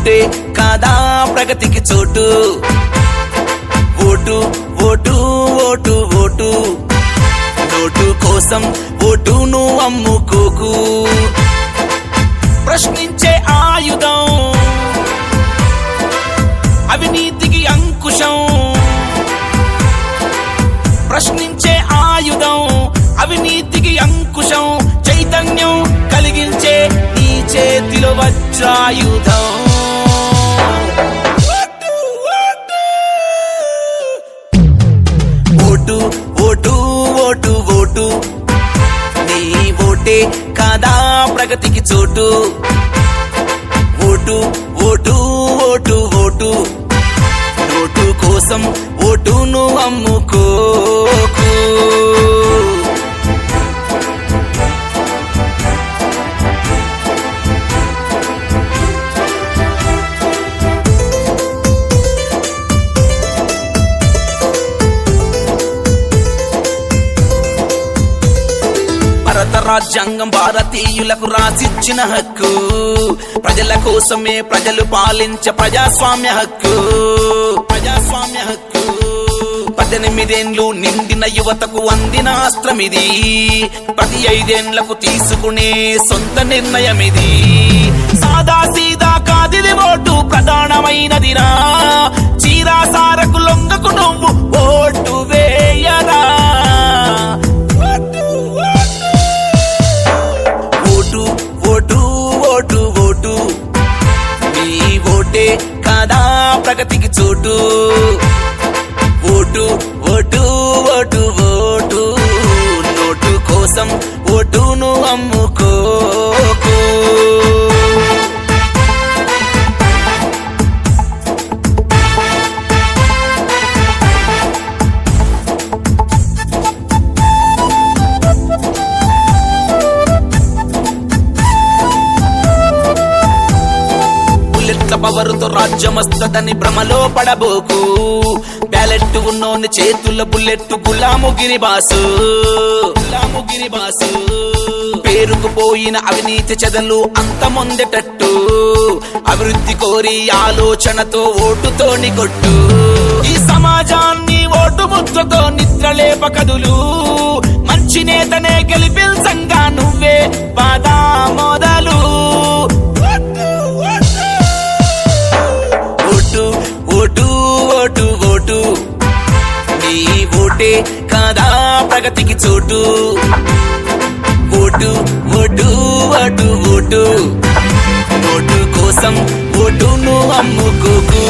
ఓటే కాదా ప్రగతికి చోటు vote vote vote vote note కోసం ఓటును అమ్ముకోకు ప్రశ్నించే ఆయుధం అవినీతికి అంకుశం ప్రశ్నించే ఆయుధం అవినీతికి అంకుశం చైతన్యం కలిగించే నీ చేతిలో వజ్రాయుధం ఓటు ఓటు ఓటు ఓటు నీ ఓటే కాదా ప్రగతికి చోటు vote vote vote vote note కోసం ఓటును అమ్ముకోకు భారత రాజ్యాంగం భారతీయులకు రాసిచ్చిన హక్కు ప్రజల కోసమే ప్రజలు పాలించే ప్రజాస్వామ్య హక్కు 18 ఏండ్లు నిండిన యువతకు అందిన అస్త్రమిది 15 ఏండ్లకు తీసుకునే సొంత నిర్ణయమిది సాదా సీదా కాదిది ఓటు ప్రధానమైనదిరా చీరాసారకు లొంగకు నువ్వు ఓటు వేయరా ఓటు ఓటు ఓటు ఓటు నీ ఓటే కాదా ప్రగతికి చోటు vote vote vote vote note కోసం ఓటును అమ్ముకోకు పవరుతో రాజ్యమస్తదని భ్రమలో పడబోకు బ్యాలెట్ ఉన్నోని చేతుల బుల్లెట్ గులాముగిరి బాసు పేరుకు పోయిన అవినీతి చెదలు అంతమొందేటట్టు అభివృద్ధి కోరి ఆలోచనతో ఓటుతోని కొట్టు ఈ సమాజాన్ని ఓటు ముద్రతో నిద్రలేప కదులు మంచి నేతనే గెలిపించంగా నువ్వే బాధా మొదలు ఓటు ఓటు ఓటు నీ ఓటే కాదా ప్రగతికి చోటు vote vote vote vote note కోసం ఓటును అమ్ముకోకు